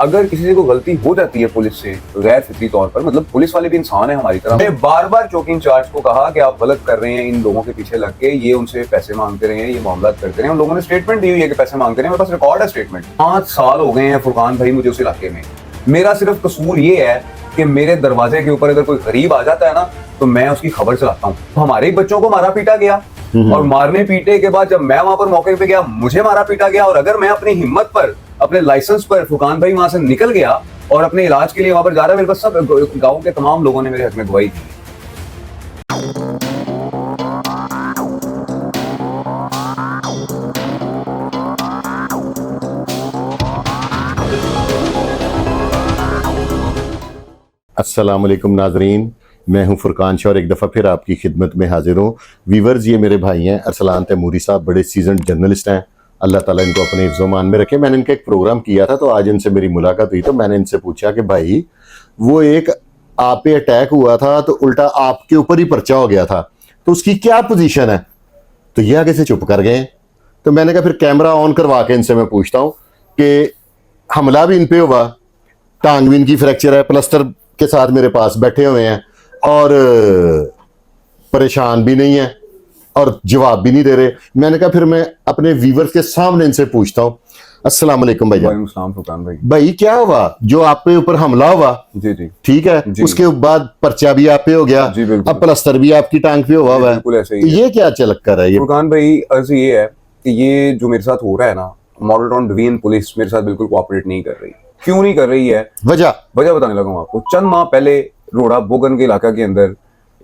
अगर किसी से कोई गलती हो जाती है पुलिस से गैर फितरी तौर पर, मतलब पुलिस वाले भी इंसान है हमारी तरह। मैंने बार बार चौकी इंचार्ज को कहा कि आप गलत कर रहे हैं, इन लोगों के पीछे लग के ये उनसे पैसे मांगते रहे हैं, ये मामला करते रहे। उन लोगों ने स्टेटमेंट दी हुई है कि पैसे मांगते रहे, मेरे पास रिकॉर्ड है स्टेटमेंट। 5 साल हो गए हैं फुरकान भाई मुझे उस इलाके में। मेरा सिर्फ कसूर ये है कि मेरे दरवाजे के ऊपर अगर कोई गरीब आ जाता है ना तो मैं उसकी खबर चलाता हूँ। हमारे ही बच्चों को मारा पीटा गया और मारने पीटे के बाद जब मैं वहां पर मौके पे गया मुझे मारा पीटा गया। और अगर मैं अपनी हिम्मत पर, अपने लाइसेंस पर फुरकान भाई वहां से निकल गया और अपने इलाज के लिए वहां पर जा रहा है, मेरे पास सब गांव के तमाम लोगों ने मेरे हक में गवाही दी। अस्सलाम वालेकुम नाजरीन, मैं हूं फुरकान शाह और एक दफ़ा फिर आपकी खिदमत में हाजिर हूं। वीवर्स, ये मेरे भाई हैं अरसलान तैमूरी साहब, बड़े सीजन जर्नलिस्ट हैं। अल्लाह ताला इनको अपने हिफ्ज़-ओ-मान में रखे। मैंने इनका एक प्रोग्राम किया था तो आज इनसे मेरी मुलाकात हुई तो मैंने इनसे पूछा कि भाई वो एक आप पे अटैक हुआ था तो उल्टा आपके ऊपर ही पर्चा हो गया था, तो उसकी क्या पोजीशन है? तो ये आगे से चुप कर गए। तो मैंने कहा फिर कैमरा ऑन करवा के इनसे मैं पूछता हूँ कि हमला भी इन पे हुआ, टांग भी इनकी फ्रैक्चर है, प्लस्टर के साथ मेरे पास बैठे हुए हैं और परेशान भी नहीं है और जवाब भी नहीं दे रहे। मैंने कहा फिर मैं अपने व्यूअर्स के सामने इनसे पूछता हूँ। अस्सलाम वालेकुम भाई। वालेकुम सलाम फुरकान भाई। भाई क्या हुआ जो आप पे ऊपर हमला हुआ? जी जी ठीक है जी। उसके बाद पर्चा भी आप पे हो गया, जी बिल्कुल। अब प्लस्तर भी आपकी टांग पे हुआ है, बिल्कुल ऐसे ही तो है। ये क्या चलक कर है? ये फुरकान भाई अर्ज ये है कि ये जो मेरे साथ हो रहा है ना, मॉडल टाउन डिवीजन पुलिस मेरे साथ बिल्कुल कोऑपरेट नहीं कर रही। क्यों नहीं कर रही है? वजह बताने लगा हूं आपको। चंद माह पहले रोड़ा बोगन के इलाका के अंदर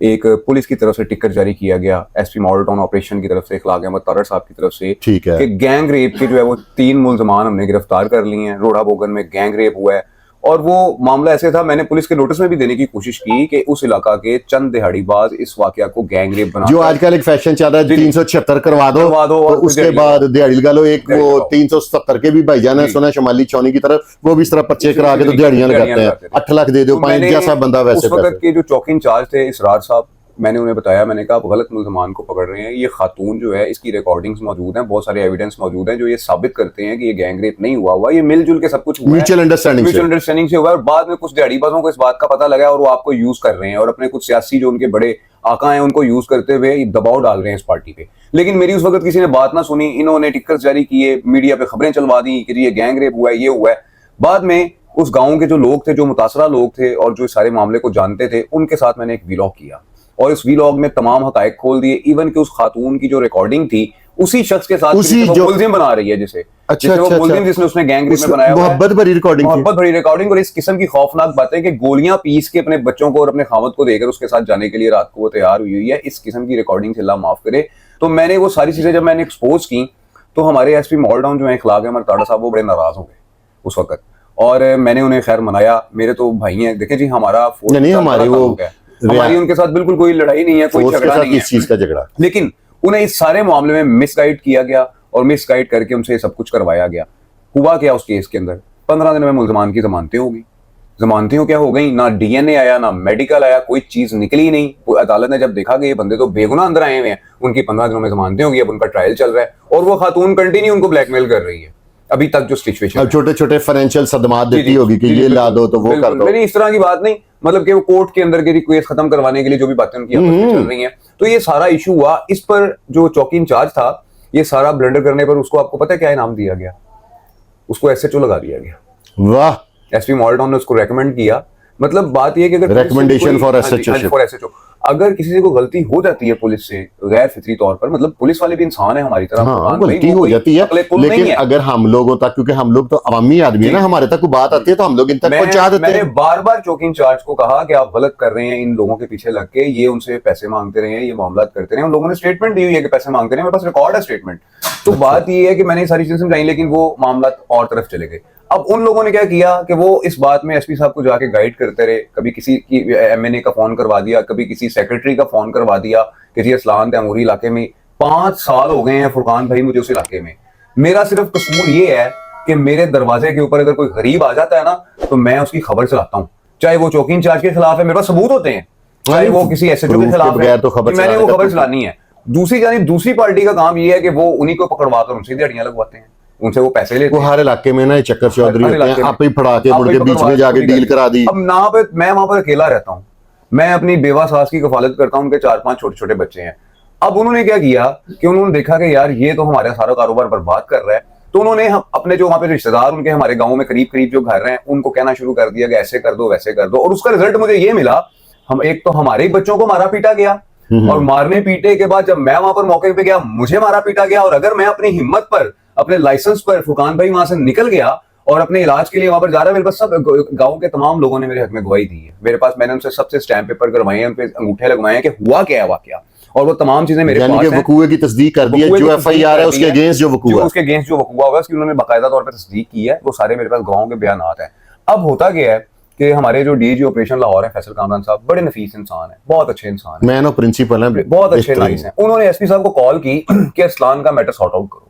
एक पुलिस की तरफ से टिकट जारी किया गया एसपी मॉडल टाउन ऑपरेशन की तरफ से, इखलाक अहमद तारड़ साहब की तरफ से, ठीक है, कि गैंग रेप के जो है वो 3 मुल्जमान हमने गिरफ्तार कर लिए हैं। रोड़ा बोगन में गैंग रेप हुआ है और वो मामला ऐसे था, मैंने पुलिस के नोटिस में भी देने की कोशिश की कि उस इलाका के चंद दिहाड़ीबाज इस वाकया को गैंग रेप बना, जो आजकल एक फैशन चल रहा है 376 करवा दो तो उसके बाद दिहाड़ी लगा लो। एक वो 370 के भी भाईजान है सुना शमाली चौनी की तरफ, वो भी इस तरह पर्चे करा के तो दिहाड़ियां लगाते हैं। 8 लाख दे दो, 5 जैसा बंदा वैसे। उस वक्त के जो चौकी इंचार्ज थे इसरार साहब, मैंने उन्हें बताया, मैंने कहा आप गलत मुल्जमान को पकड़ रहे हैं। ये खातून जो है इसकी रिकॉर्डिंग्स मौजूद हैं, बहुत सारे एविडेंस मौजूद हैं जो ये साबित करते हैं कि ये गैंग रेप नहीं हुआ, ये मिलजुल के सब कुछ हुआ है, म्यूचुअल अंडरस्टैंडिंग से हुआ है। और बाद में कुछ दिहाड़ीबाजों को इस बात का पता लगा और वो आपको यूज कर रहे हैं और अपने कुछ सियासी जो उनके बड़े आका हैं उनको यूज करते हुए दबाव डाल रहे हैं इस पार्टी पे। लेकिन मेरी उस वक्त किसी ने बात ना सुनी, इन्होंने टिकट्स जारी किए, मीडिया पे खबरें चलवा दी कि ये गैंग रेप हुआ है, ये हुआ है। बाद में उस गाँव के जो लोग थे, जो मुतासरा लोग थे और जो सारे मामले को जानते थे, उनके साथ मैंने एक वीलॉग किया और इस वीलॉग में तमाम हकायक खोल दिए। इवन कि उस खातून की जो रिकॉर्डिंग थी उसी शख्स के साथ मुल्जिम बना रही है, जिसे मुल्जिम जिसने उसने गैंग रेप में बनाया, मोहब्बत भरी रिकॉर्डिंग। और इस किस्म की खौफनाक बातें कि गोलियां पीस के अपने बच्चों को और अपने खामद को देकर उसके साथ जाने के लिए रात को वो तैयार हुई है। इस किस्म की रिकॉर्डिंग से अल्लाह माफ करे। तो मैंने वो सारी चीजें जब मैंने एक्सपोज की तो हमारे एसपी मॉडल टाउन जो है इखलाक अहमद तारड़ साहब, वो बड़े नाराज हो गए उस वक्त और मैंने उन्हें खैर मनाया। मेरे तो भाई हैं, देखे जी हमारी उनके साथ बिल्कुल कोई लड़ाई नहीं है, कोई झगड़ा नहीं है, इस चीज का झगड़ा। लेकिन उन्हें इस सारे मामले में मिसगाइड किया गया और मिसगाइड करके उनसे सब कुछ करवाया गया। हुआ क्या उस केस के अंदर? 15 दिन में मुल्जमान की जमानतें हो गई। जमानतें क्या हो गई? ना डीएनए आया, ना मेडिकल आया, कोई चीज निकली नहीं। अदालत ने जब देखा कि ये बंदे तो बेगुनाह अंदर आए हुए हैं, उनकी 15 दिनों में जमानतें हो गई। अब उनका ट्रायल चल रहा है और वो खातून कंटिन्यू उनको ब्लैकमेल कर रही है। अभी तक जो सिचुएशन, अब छोटे छोटे फाइनेंशियल सदमात देती होगी कि ये ला दो तो वो कर दो। मेरी इस तरह की बात नहीं, मतलब कि वो कोर्ट के अंदर के केस खत्म करवाने के लिए जो भी बातें उनकी आपस में चल रही हैं। तो ये सारा इशू हुआ। इस पर जो चौकी इंचार्ज था, ये सारा ब्लंडर करने पर उसको आपको पता है क्या इनाम दिया गया? उसको एसएचओ लगा दिया गया। वाह! एसपी मॉडल टाउन ने उसको रेकमेंड किया। मतलब बात ये कि अगर रिकमेंडेशन फॉर एसएचओ, अगर किसी से कोई गलती हो जाती है पुलिस से गैर फितरी तौर पर, मतलब पुलिस वाले भी इंसान है हमारी तरह, गलती हो जाती है, लेकिन अगर हम लोगों तक, क्योंकि हम लोग तो अवामी आदमी है ना, हमारे तक कोई बात आती है तो हम लोग इन तक पहुंचा देते हैं। मैंने बार बार चौकी इंचार्ज को कहा कि आप गलत कर रहे हैं, इन लोगों के पीछे लग के ये उनसे पैसे मांगते रहे हैं, ये मामला करते रहे। उन लोगों ने स्टेटमेंट दी हुई है कि पैसे मांगते रहे, मेरे पास रिकॉर्ड है स्टेटमेंट। तो बात ये है कि मैंने सारी चीजें समझाई लेकिन वो मामला और तरफ चले गए। अब उन लोगों ने क्या किया कि वो इस बात में एसपी साहब को जाके गाइड करते रहे। कभी किसी की एमएनए का फोन करवा दिया, कभी किसी सेक्रेटरी का फोन करवा दिया कि जी अरसलान तैमूरी इलाके में 5 साल हो गए हैं फुरकान भाई मुझे उस इलाके में। मेरा सिर्फ कसूर ये है कि मेरे दरवाजे के ऊपर अगर कोई गरीब आ जाता है ना तो मैं उसकी खबर चलाता हूँ, चाहे वो चौकी इंचार्ज के खिलाफ है, मेरे पास सबूत होते हैं, चाहे वो किसी एसएचओ के खिलाफ है, तो मैंने वो खबर चलानी है। दूसरी जानिब दूसरी पार्टी का काम ये है कि वो उन्हीं को पकड़वा कर उनसे दिहाड़ियां लगवाते हैं। उनसे वो पैसे लेते वो हैं। हर इलाके में ना ये चक्कर चौधरी हर होते हैं, इलाके में। आप ही फड़ा के आप मुड़ ही के बीच पकड़वा में जाके पूरी डील कर- करा दी। अब ना पे मैं वहां पर अकेला रहता हूँ, मैं अपनी बेवा सास की कफालत करता हूँ, उनके 4-5 छोटे छोटे बच्चे हैं। अब उन्होंने क्या किया कि उन्होंने देखा कि यार ये तो हमारा सारा कारोबार बर्बाद कर रहा है, तो उन्होंने हम अपने जो वहां पे रिश्तेदार उनके हमारे गांव में करीब करीब जो घर हैं उनको कहना शुरू कर दिया कि ऐसे कर दो वैसे कर दो, और उसका रिजल्ट मुझे ये मिला, हम एक तो हमारे ही बच्चों को मारा पीटा गया, और मारने पीटे के बाद जब मैं वहां पर मौके पे गया मुझे मारा पीटा गया, और अगर मैं अपनी हिम्मत पर अपने लाइसेंस पर फुरकान भाई वहां से निकल गया और अपने इलाज के लिए वहां पर जा रहा है, मेरे पास सब गांव के तमाम लोगों ने मेरे हक में गवाही दी है, मेरे पास मैंने उनसे सबसे स्टैंप पेपर करवाए हैं, उन पे अंगूठे लगवाए हैं कि हुआ क्या है वाकया, और वो तमाम चीजें मेरे यानी पास कि हैं। वकूए की तस्दीक कर दी है, वकूए जो की एफआईआर तस्दीक है कर उसके दी अगेंस्ट जो जो वकूआ है। उसके अगेंस्ट जो वकूआ होगा उसकी उन्होंने बाकायदा तौर पर तस्दीक की है, वो सारे मेरे पास गवाहों के बयानात हैं। अब होता क्या है कि हमारे जो डीजी ऑपरेशन लाहौर है फैसल कामरान साहब बड़े नफीस इंसान है, बहुत अच्छे इंसान है, मैन ऑफ प्रिंसिपल है, बहुत अच्छे बेहतरीन। नाइस हैं। उन्होंने एसपी साहब को कॉल की कि असलान का मैटर सॉर्ट आउट करो,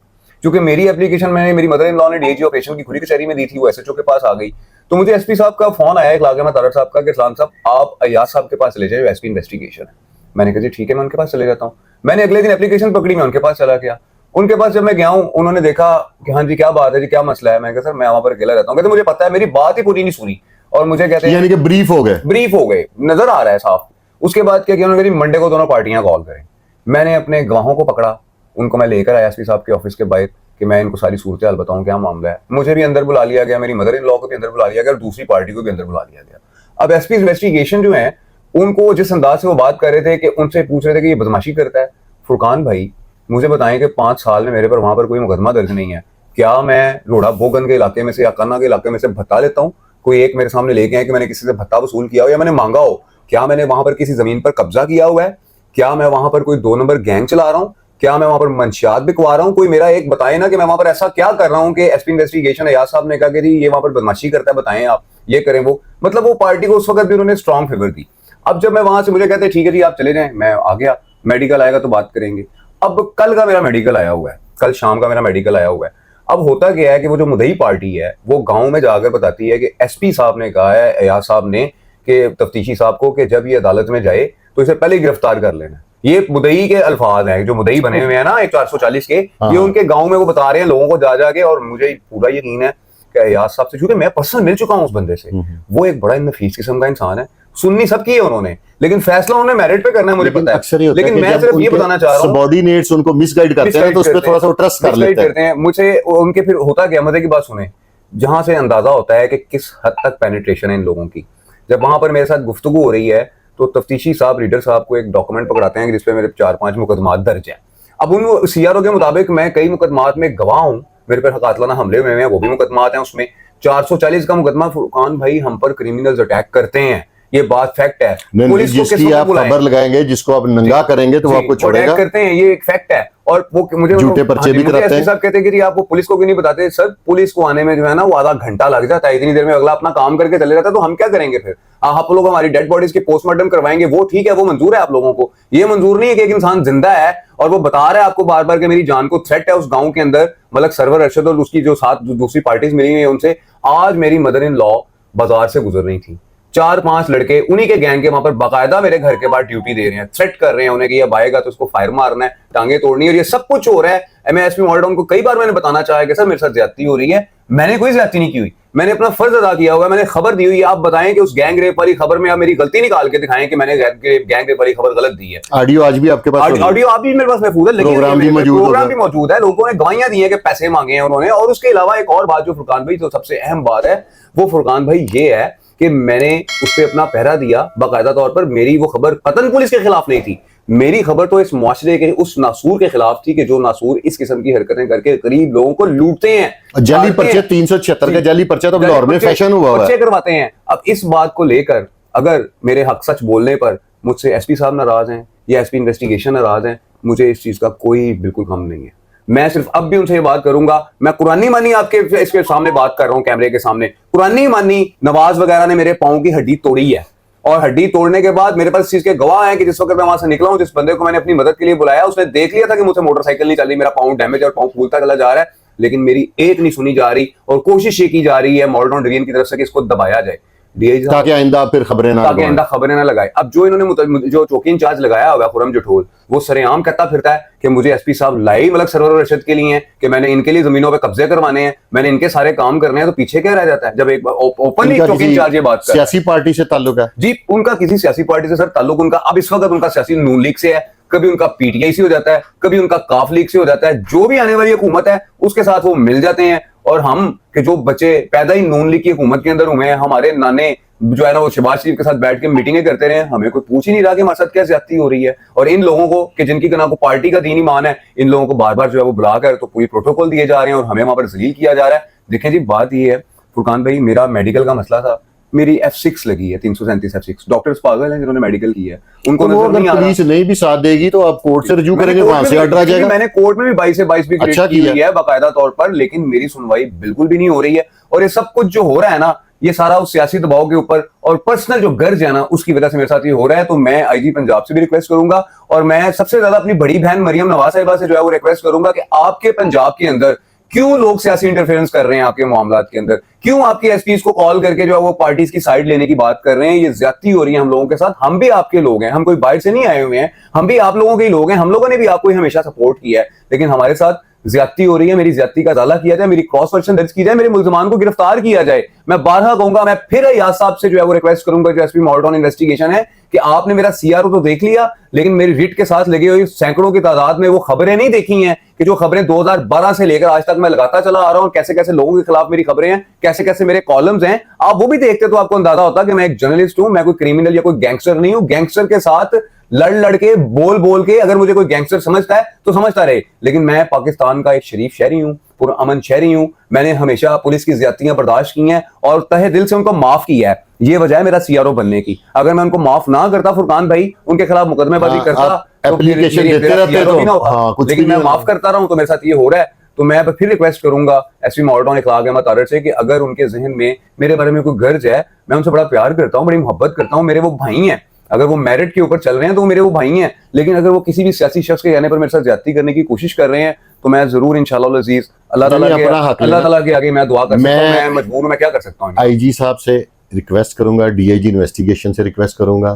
क्योंकि मेरी एप्लीकेशन मैंने मेरी मदर इन लॉ ने डीजी ऑपरेशन की खुली कचहरी में दी थी, वो एसएचओ के पास आ गई, तो मुझे एसपी साहब का फोन आया इलाके में तारड़ साहब का कि असलान साहब आप अयाज साहब के पास चले जाए, एसपी इन्वेस्टिगेशन है। मैंने कहा जी ठीक है, मैं उनके पास चले जाता हूँ। मैंने अगले दिन एप्लीकेशन पकड़ी, मैं उनके पास चला गया। उनके पास जब मैं गया हूँ उन्होंने देखा कि हाँ जी क्या बात है जी, क्या मसला है। मैं कहा सर मैं वहां पर अकेला रहता हूँ। कहते मुझे पता है, मेरी बात ही पूरी नहीं सुनी, और मुझे कहते हैं यानी कि ब्रीफ हो गए। ब्रीफ हो गए, नजर आ रहा है साफ। उसके बाद क्या किया उन्होंने, मंडे को दोनों पार्टियां कॉल करें। मैंने अपने गवाहों को पकड़ा, उनको मैं लेकर आया एसपी साहब के ऑफिस के बाहर कि मैं इनको सारी सूरत हाल बताऊं क्या मामला है। मुझे भी अंदर बुला लिया गया, मेरी मदर इन लॉ को भी अंदर बुला लिया गया, और दूसरी पार्टी को भी अंदर बुला लिया गया। अब एसपी इन्वेस्टिगेशन जो है उनको जिस अंदाज से वो बात कर रहे थे कि उनसे पूछ रहे थे कि ये बदमाशी करता है, फुरकान भाई मुझे बताएं कि 5 साल में मेरे पर वहां पर कोई मुकदमा दर्ज नहीं है, क्या मैं लोड़ा बोगन के इलाके में से या कन्ना के इलाके में से भत्ता लेता हूँ? कोई एक मेरे सामने लेके आए कि मैंने किसी से भत्ता वसूल किया हो या मैंने मांगा हो? क्या मैंने वहां पर किसी जमीन पर कब्जा किया हुआ है? क्या मैं वहां पर कोई 2 नंबर गैंग चला रहा हूँ? क्या मैं वहां पर मंशियात बिकवा रहा हूँ? कोई मेरा एक बताए ना कि मैं वहां पर ऐसा क्या कर रहा हूँ कि एसपी इन्वेस्टिगेशन अयाज साहब ने कहा कि जी ये वहां पर बदमाशी करता है, बताएं आप, ये करें वो। मतलब वो पार्टी को उस वक्त भी उन्होंने स्ट्रॉन्ग फेवर दी। अब जब मैं वहां से, मुझे कहते हैं ठीक है जी आप चले जाएं, मैं आ गया, मेडिकल आएगा तो बात करेंगे। अब कल का मेरा मेडिकल आया हुआ है, कल शाम का मेरा मेडिकल आया हुआ है। अब होता क्या है कि वो जो मुदई पार्टी है वो गांव में जाकर बताती है कि एसपी साहब ने कहा है अयाज साहब ने कि तफ्तीशी साहब को कि जब ये अदालत में जाए तो इसे पहले ही गिरफ्तार कर लेना। ये मुदई के अल्फाज हैं, जो मुदई बने हुए हैं ना एक 440 के, ये उनके गांव में वो बता रहे हैं लोगों को जा जाके। और मुझे पूरा यकीन है कि अयाज साहब से, क्योंकि मैं पर्सनल मिल चुका हूं उस बंदे से, वो एक बड़ा नफीस किस्म का इंसान है। सुननी सबकी है उन्होंने, लेकिन फैसला उन्होंने मेरिट पे करना है, मुझे पता है। लेकिन मैं सिर्फ ये बताना चाह रहा हूँ, सबॉर्डिनेट्स उनको मिसगाइड करते हैं तो उस पर थोड़ा सा ट्रस्ट कर लेते हैं। मुझे उनके फिर होता क्या, मजे की बात सुने, जहां से अंदाजा होता है कि किस हद तक पेनिट्रेशन है इन लोगों की। जब वहां पर मेरे साथ गुफ्तगू हो रही है तो तफ्तीशी साहब रीडर साहब को एक डॉक्यूमेंट पकड़ाते हैं जिसपे मेरे 4-5 मुकदमात दर्ज हैं। अब उन सीआरओ के मुताबिक मैं कई मुकदमात में गवाह हूं, मेरे पर कातलाना हमले हुए हैं, वो भी मुकदमात हैं उसमें। 440 का मुकदमा, फुरकान भाई हम पर क्रिमिनल्स अटैक करते हैं, ये बात फैक्ट है। पुलिस को जिसकी आप खबर लगाएंगे, जिसको आप नंगा करेंगे तो वो आपको छोड़ेगा, करते हैं, ये एक फैक्ट है। और वो मुझे झूठे पर्चे भी कराते हैं। साहब कहते हैं कि आप वो पुलिस को क्यों नहीं बताते? सर पुलिस को आने में जो है ना वो आधा घंटा लग जाता है, इतनी देर में अगला अपना काम करके चले जाता है, तो हम क्या करेंगे फिर? आप लोग हमारी डेड बॉडीज के पोस्टमार्टम करवाएंगे, वो ठीक है, वो मंजूर है आप लोगों को। ये मंजूर नहीं है कि एक इंसान जिंदा है और वो बता रहा है आपको बार बार कि मेरी जान को थ्रेट है उस गांव के अंदर, मलक सरवर अरशद और उसकी जो साथ दूसरी पार्टीज मिली हुई है उनसे। आज मेरी मदर इन लॉ बाजार से गुजर रही थी, 4-5 लड़के उन्हीं के गैंग के वहां पर बाकायदा मेरे घर के बाहर ड्यूटी दे रहे हैं, थ्रेट कर रहे हैं उन्हें कि ये आएगा तो उसको फायर मारना है, टांगे तोड़नी है, और ये सब कुछ हो रहा है। एमएसपी मॉडल को कई बार मैंने बताना चाहा कि सर मेरे साथ ज्यादती हो रही है, मैंने कोई ज्यादती नहीं की हुई, मैंने अपना फर्ज अदा किया हुआ है, मैंने खबर दी हुई है। आप बताएं कि उस गैंग रेप वाली खबर में आप मेरी गलती निकाल के दिखाएं कि मैंने गैंग रेप वाली खबर गलत दी है। ऑडियो आज भी आपके पास, ऑडियो आप भी मेरे पास महफूज है, लेकिन प्रोग्राम भी मौजूद है, लोगों ने गवाहियां दी है कि पैसे मांगे हैं उन्होंने। और उसके अलावा एक और बात जो फुरकान भाई तो सबसे अहम बात है वो फुरकान भाई ये है कि मैंने उस पर अपना पहरा दिया बाकायदा तौर पर। मेरी वो खबर कतन पुलिस के खिलाफ नहीं थी, मेरी खबर तो इस मुआशरे के उस नासूर के खिलाफ थी कि जो नासूर इस किस्म की हरकतें करके गरीब लोगों को लूटते हैं। जाली पर्चे 376 का जाली पर्चा तो लाहौर में फैशन हुआ है, पर्चे करवाते हैं। अब इस बात को लेकर अगर मेरे हक सच बोलने पर मुझसे एसपी साहब नाराज हैं या एसपी इन्वेस्टिगेशन नाराज हैं, मुझे इस चीज का कोई बिल्कुल गम नहीं है। मैं सिर्फ अब भी उनसे ये बात करूंगा, मैं कुरानी मानी आपके इसके सामने बात कर रहा हूं, कैमरे के सामने। कुरानी मानी नवाज वगैरह ने मेरे पांव की हड्डी तोड़ी है, और हड्डी तोड़ने के बाद मेरे पास इस चीज के गवाह हैं कि जिस वक्त मैं वहां से निकला हूं, जिस बंदे को मैंने अपनी मदद के लिए बुलाया उसने देख लिया था कि मुझसे मोटरसाइकिल नहीं चल रही, मेरा पांव डैमेज और पांव फूलता चला जा रहा है, लेकिन मेरी एक नहीं सुनी जा रही और कोशिश ये की जा रही है मॉडर्न डिवीजन की तरफ से कि इसको दबाया जाए। डीआईजी साहब ताकि आइंदा फिर खबरें ना ताकि लगाएं। आइंदा खबरें ना लगाए। अब जो इन्होंने जो चौकी इंचार्ज लगाया हुआ है खुरम जठोल, वो सरेआम कहता फिरता है कि मुझे एसपी साहब लाए ही मलक सरवर और रशद के लिए हैं, कि मैंने इनके लिए जमीनों पे कब्जे करवाने हैं, मैंने इनके सारे काम करने हैं। तो पीछे क्या रह जाता है जब एक ओपनली इनका चौकी किसी इंचार्ज ये बात कर रहा है। सियासी पार्टी से ताल्लुक है? जी, उनका किसी सियासी पार्टी से सर ताल्लुक उनका अब इस वक्त उनका सियासी नून लीग से है, कभी उनका पीटीआई से हो जाता है, कभी उनका काफ लीग से हो जाता है। जो भी आने वाली हुकूमत है उसके साथ वो मिल जाते हैं। और हम के जो बच्चे पैदा ही नून लीग की हुकूमत के अंदर हुए हैं, हमारे नाने जो है ना वो शहबाज शरीफ के साथ बैठ के मीटिंगें करते रहे, हमें कोई पूछ ही नहीं रहा कि हमारे साथ क्या ज्यादती हो रही है। और इन लोगों को कि जिनकी ना को पार्टी का दीन ईमान है, इन लोगों को बार बार जो है वो बुलाकर तो पूरी प्रोटोकॉल दिए जा रहे हैं और हमें वहां पर जलील किया जा रहा है। देखें जी, बात ये है फुरकान भाई, मेरा मेडिकल का मसला था, मेरी F6 लगी है, 337 F6। डॉक्टर्स पागल हैं जिन्होंने मेडिकल की है, उनको तो वो नजर नहीं अगर आ रहा। पुलिस नहीं भी साथ देगी तो आप कोर्ट से रजू करेंगे, वहां से ऑर्डर आ जाएगा। मैंने कोर्ट में भी 22 से 22 भी अच्छा की हुई है बाकायदा तौर पर, लेकिन मेरी सुनवाई बिल्कुल भी नहीं हो रही है। और ये सब कुछ जो हो रहा है ना, ये सारा उस सियासी दबाव के ऊपर और पर्सनल जो गर्ज है ना, उसकी वजह से मेरे साथ ये हो रहा है। तो मैं आईजी पंजाब से भी रिक्वेस्ट करूंगा और मैं सबसे ज्यादा अपनी बड़ी बहन मरियम नवाज साहिबा से जो है वो रिक्वेस्ट करूंगा कि आपके पंजाब के अंदर क्यों लोग सियासी इंटरफेरेंस कर रहे हैं आपके मामलात के अंदर, क्यों आपके एसपीज को कॉल करके जो है वो पार्टीज की साइड लेने की बात कर रहे हैं। ये ज्यादती हो रही है हम लोगों के साथ। हम भी आपके लोग हैं, हम कोई बाहर से नहीं आए हुए हैं, हम भी आप लोगों के ही लोग हैं। हम लोगों ने भी आपको हमेशा सपोर्ट किया है, लेकिन हमारे साथ ज्यादती हो रही है। मेरी ज्यादती का अदाला किया जाए, मेरी क्रॉस वर्शन दर्ज की जाए, मेरे मुल्जमान को गिरफ्तार किया जाए। मैं बारहा कहूंगा, मैं फिर अय्याज साहब से जो है वो रिक्वेस्ट करूंगा, जो एसपी मॉडर्न इन्वेस्टिगेशन है, कि आपने मेरा सीआरओ तो देख लिया, लेकिन मेरी रिट के साथ लगी हुई सैकड़ों की तादाद में वो खबरें नहीं देखी हैं कि जो खबरें 2012 से लेकर आज तक मैं लगाता चला आ रहा हूं, कैसे कैसे लोगों के खिलाफ मेरी खबरें हैं, कैसे कैसे मेरे कॉलम्स हैं। आप वो भी देखते तो आपको अंदाजा होता कि मैं एक जर्नलिस्ट हूं, मैं कोई क्रिमिनल या कोई गैंगस्टर नहीं हूं। गैंगस्टर के साथ लड़ लड़ के बोल बोल के अगर मुझे कोई गैंगस्टर समझता है तो समझता रहे, लेकिन मैं पाकिस्तान का एक शरीफ शहरी हूं, पुरअमन शहरी हूं। मैंने हमेशा पुलिस की ज्यादतियां बर्दाश्त की हैं और तहे दिल से उनको माफ किया है। ये वजह है मेरा सीआरओ बनने की। अगर मैं उनको माफ ना करता फुरकान भाई, उनके खिलाफ मुकदमेबाजी करता तो एप्लीकेशन देते रहते तो कुछ लेकिन मैं माफ करता रहा हूं तो मेरे साथ ये हो रहा है। तो मैं फिर रिक्वेस्ट करूंगा एसपी मॉडर्न इखलाक अहमद तारड़ से कि अगर उनके जहन में मेरे बारे में कोई गर्ज है, मैं उनसे बड़ा प्यार करता हूं, बड़ी मोहब्बत करता हूं, मेरे वो भाई हैं। अगर वो मेरिट के ऊपर चल रहे हैं तो मेरे वो भाई हैं, लेकिन अगर वो किसी भी सियासी शख्स के कहने पर मेरे साथ ज्यादती करने की कोशिश कर रहे हैं तो मैं जरूर इंशाअल्लाह अजीज अल्लाह ताला के आगे मैं दुआ कर सकता हूं। मैं मजबूर हूं, मैं क्या कर सकता हूं। आईजी साहब से रिक्वेस्ट करूंगा, डीआईजी इन्वेस्टिगेशन से रिक्वेस्ट करूंगा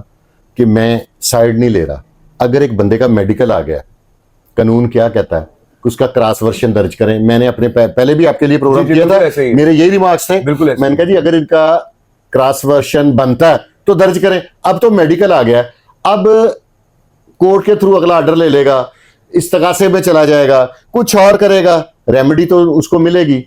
कि मैं साइड नहीं ले रहा। अगर एक बंदे का मेडिकल आ गया, कानून क्या कहता है, उसका क्रॉस वर्शन दर्ज करें। मैंने अपने पहले भी आपके लिए प्रोग्राम किया था, मेरे यही रिमार्क्स थे। मैंने कहा जी अगर इनका क्रॉस वर्शन बनता है तो दर्ज करें। अब तो मेडिकल आ गया, अब कोर्ट के थ्रू अगला ऑर्डर ले लेगा, इस्तगासे में चला जाएगा, कुछ और करेगा, रेमेडी तो उसको मिलेगी।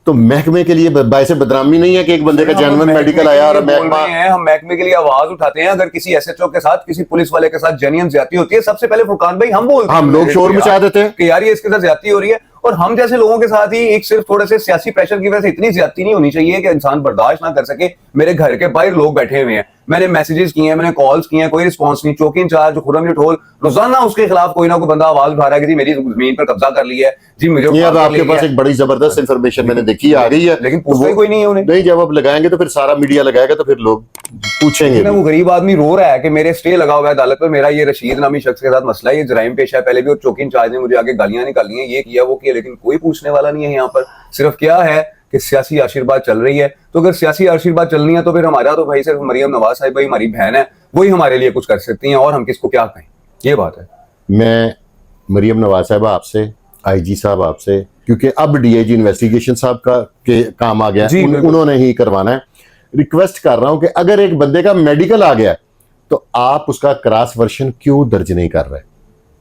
तो महकमे के लिए बायसे बदनामी नहीं है कि एक बंदे का जेन्युइन मेडिकल आया और हम महकमे के लिए आवाज उठाते हैं। अगर किसी एसएचओ के साथ, किसी पुलिस वाले के साथ जेन्युइन ज्यादती होती है, सबसे पहले फुरकान भाई हम बोलते हैं, हम लोग शोर मचा देते हैं कि यार ये इसके साथ ज्यादती हो रही है। और हम जैसे लोगों के साथ ही एक सिर्फ थोड़े से सियासी प्रेशर की वजह से इतनी ज्यादती नहीं होनी चाहिए कि इंसान बर्दाश्त ना कर सके। मेरे घर के बाहर लोग बैठे हुए हैं, मैंने मैसेजेस किए हैं, मैंने कॉल्स किए हैं, कोई रिस्पांस नहीं। चौकी इंचार्ज खुरम जठोल रोजाना उसके खिलाफ कोई ना कोई बंदा आवाज उठा रहा है कि जी मेरी जमीन पर कब्जा कर लिया है, जी मुझे। अब आपके पास एक बड़ी जबरदस्त इंफॉर्मेशन मैंने देखी आ गई है, लेकिन पूछता कोई नहीं है उन्हें। नहीं, जब आप लगाएंगे तो फिर सारा मीडिया लगाएगा तो फिर लोग पूछेंगे। वो गरीब आदमी रो रहा है कि मेरे स्टे लगा हुआ है अदालत पर, मेरा ये रशीद नामी शख्स के साथ मसला है, ये जराइम पेश है पहले भी, और चौकी इंचार्ज ने मुझे आगे गालियां निकाली हैं, ये किया वो किया, लेकिन कोई पूछने वाला नहीं है यहाँ पर। सिर्फ क्या है कि सियासी आशीर्वाद चल रही है। तो अगर सियासी आशीर्वाद चलनी है तो फिर हमारा तो भाई सिर्फ मरियम नवाज साहिबा ही हमारी बहन है, वही हमारे लिए कुछ कर सकती हैं, और हम किसको क्या कहें, ये बात है। मैं मरियम नवाज साहिबा आपसे, आईजी साहब आपसे, क्योंकि अब डीआईजी इन्वेस्टिगेशन साहब का के काम आ गया, उन्होंने ही करवाना है, रिक्वेस्ट कर रहा हूं कि अगर एक बंदे का मेडिकल आ गया तो आप उसका क्रॉस वर्शन क्यों दर्ज नहीं कर रहे?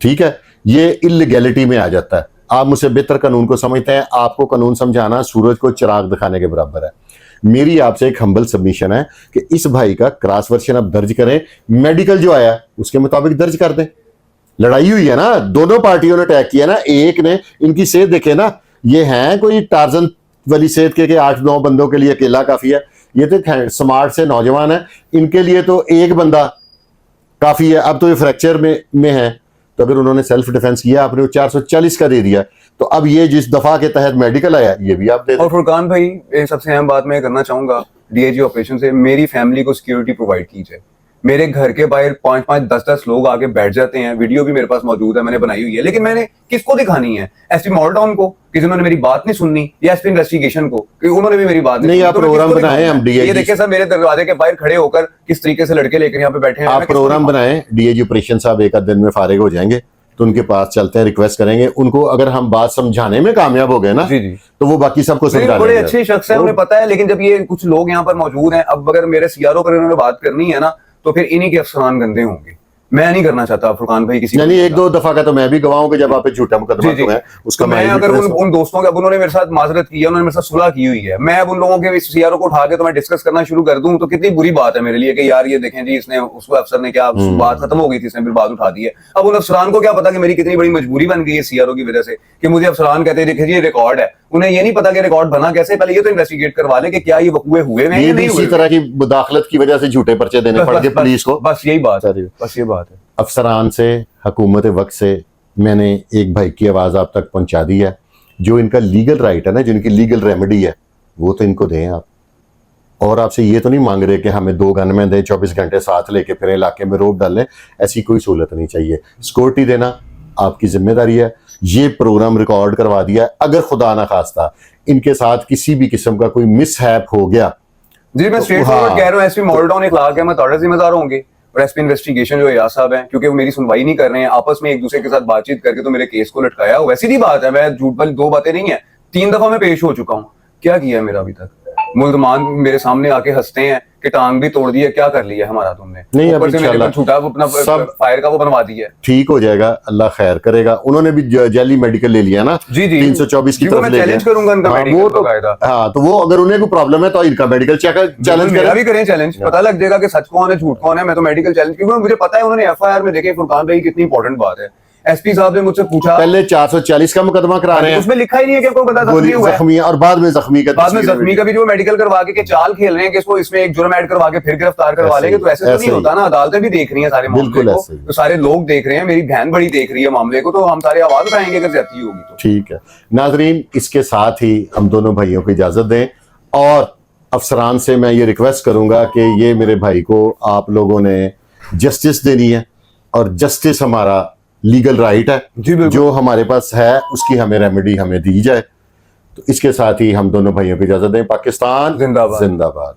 ठीक है, ये इलीगैलिटी में आ जाता है। आप मुझसे बेहतर कानून को समझते हैं, आपको कानून समझाना सूरज को चिराग दिखाने के बराबर है। मेरी आपसे एक हम्बल सबमिशन है कि इस भाई का क्रॉस वर्शन आप दर्ज करें, मेडिकल जो आया उसके मुताबिक दर्ज कर दें। लड़ाई हुई है ना, दोनों पार्टियों ने अटैक किया ना, एक ने, इनकी सेहत देखे ना, ये है कोई टार्जन वाली सेहत के 8-9 बंदों के लिए अकेला काफी है, ये तो स्मार्ट से नौजवान है, इनके लिए तो एक बंदा काफी है। अब तो ये फ्रैक्चर में है, तो अगर उन्होंने सेल्फ डिफेंस किया, आपने 440 का दे दिया, तो अब ये जिस दफा के तहत मेडिकल आया ये भी आप दे दें। और फुरकान भाई सबसे अहम बात मैं करना चाहूंगा डीआईजी ऑपरेशन से, मेरी फैमिली को सिक्योरिटी प्रोवाइड की जाए। मेरे घर के बाहर 5-5 10-10 लोग आके बैठ जाते हैं, वीडियो भी मेरे पास मौजूद है, मैंने बनाई हुई है, लेकिन मैंने किसको दिखानी है? एसपी मॉलटाउन को कि जिन्होंने मेरी बात नहीं सुननी, या एसपी इन्वेस्टिगेशन को कि उन्होंने भी मेरी बात नहीं, सुनी? आप तो मैं प्रोग्राम किसको बनाएं, दिखाऊंगा? हम DIG ये देखिए सर, मेरे दरवाजे के बाहर खड़े होकर किस तरीके से लड़के लेकर यहाँ पे बैठे हैं। आप मैं किसको प्रोग्राम दिखाऊं? बनाएं, डीएजी ऑपरेशन साहब एक आध दिन में फारिग हो जाएंगे तो उनके पास चलते हैं, रिक्वेस्ट करेंगे उनको। अगर हम बात समझाने में कामयाब हो गए ना जी जी, तो वो बाकी सबको नहीं, समझा बड़े देंगे। अच्छे शख्स है, उन्हें पता है, लेकिन जब ये कुछ लोग यहाँ पर मौजूद हैं, अब अगर मेरे सीआरओ पर इन्होंने बात करनी है ना, तो फिर इन्हीं के अफसरान गंदे होंगे। मैं नहीं करना चाहता फुरकान भाई किसी यानी को। एक दो दफा का तो मैं भी गवाह हूं कि जब आप पे झूठा मुकदमा जी, जी। हुआ है उसका तो मैं भी अगर ट्रेस उन दोस्तों के, अब उन्होंने मेरे साथ माजरत की है, उन्होंने मेरे साथ सुलह की हुई है, मैं अब उन लोगों के सीआरओ को उठा के तो मैं डिस्कस करना शुरू कर दूं तो कितनी बुरी बात है मेरे लिए कि यार ये देखें जी, इसने उसको अफसर ने क्या, बात खत्म हो गई थी, इसने फिर बात उठा दी है। अब उन अफसरान को क्या पता कि मेरी कितनी बड़ी मजबूरी बन गई है सीआरओ की वजह से, कि मुझे अफसरान कहते हैं देखिए ये रिकॉर्ड है, उन्हें ये नहीं पता कि रिकॉर्ड बना कैसे, पहले ये तो इन्वेस्टिगेट करवा ले कि क्या ये वकूए हुए हैं ये या भी नहीं इसी हुए। तरह की मुदाखलत की वजह से झूठे पर्चे देने पड़ गए पुलिस को। बस यही बात है, सर, बस ये बात है। अफसरान से, हुकूमत वक्त से मैंने एक भाई की आवाज़ आप तक पहुंचा दी है। जो इनका लीगल राइट है ना, जिनकी लीगल रेमेडी है, वो तो इनको दें आप। और आपसे ये तो नहीं मांग रहे कि हमें 2 गनमैन दें, 24 घंटे साथ लेके फिर इलाके में रोक डालें, ऐसी कोई सहूलत नहीं चाहिए। सिक्योरिटी देना आपकी जिम्मेदारी है। ये प्रोग्राम रिकॉर्ड करवा दिया है, अगर खुदा ना खास्ता इनके साथ किसी भी किस्म का कोई मिसहैप हो गया, जी मैं स्ट्रेट हाँ। फॉरवर्ड कह रहा हूँ, एसपी मॉलटाउन एक लाख है, मैं थोड़ा जिम्मेदार होंगे, और एसपी इन्वेस्टिगेशन जो याद साहब हैं, क्योंकि वो मेरी सुनवाई नहीं कर रहे हैं, आपस में एक दूसरे के साथ बातचीत करके तो मेरे केस को लटकाया। वैसी ही बात है, मैं झूठ वाली 2 बातें नहीं है, 3 दफा मैं पेश हो चुका हूँ। क्या किया है मेरा अभी तक? मुल्जमान मेरे सामने आके हंसते हैं कि टांग भी तोड़ दी है, क्या कर लिया है हमारा तुमने? नहीं, ऊपर अब से मेरे इंशाल्लाह को झूठा वो अपना सब फायर का वो बनवा दिया है। ठीक हो जाएगा, अल्लाह खैर करेगा। उन्होंने भी जाली मेडिकल ले लिया ना, जी जी, 324 की जी, वो तरफ मैं ले गए। चैलेंज करूंगा इनका हाँ, मेडिकल वो तो बकायदा। हाँ, तो वो अगर उन्हें कोई प्रॉब्लम है तो इनका मेडिकल चैलेंज मेरा करें। भी करें चैलेंज, पता लग जाएगा कि सच कौन है झूठ कौन है। मैं तो मेडिकल चैलेंज, क्योंकि मुझे पता है उन्होंने एफआईआर में देखे फुरकान भाई कितनी इंपॉर्टेंट बात है। एसपी साहब ने मुझसे पूछा, पहले 440 का मुकदमा करा रहे हैं, उसमें लिखा ही नहीं है कि कोई बंदा गोली जख्मी हुआ है। जख्मी और बाद में जख्मी का बाद में तस्वीर जख्मी का भी जो मेडिकल करवा के चाल खेल रहे हैं कि इसको इसमें एक जुर्म ऐड करवा के फिर गिरफ्तार करवा ऐसे लेंगे, ही, तो ऐसे तो ऐसे नहीं ही। होता ना। अदालतें भी देख रही हैं सारे मामले बिल्कुल को, ऐसे ही। तो सारे लोग देख रहे हैं, मेरी बहन बड़ी देख रही है मामले को, तो हम सारे आवाज उठाएंगे अगर ज्यादती होगी तो। ठीक है नाजरीन, इसके साथ ही हम दोनों भाइयों को इजाजत दें, और अफसरान से मैं ये रिक्वेस्ट करूंगा कि ये मेरे भाई को आप लोगों ने जस्टिस देनी है, और जस्टिस हमारा लीगल राइट है, जी बिल्कुल। जो हमारे पास है उसकी हमें रेमेडी हमें दी जाए। तो इसके साथ ही हम दोनों भाइयों को इजाजत दें। पाकिस्तान जिंदाबाद। जिंदाबाद।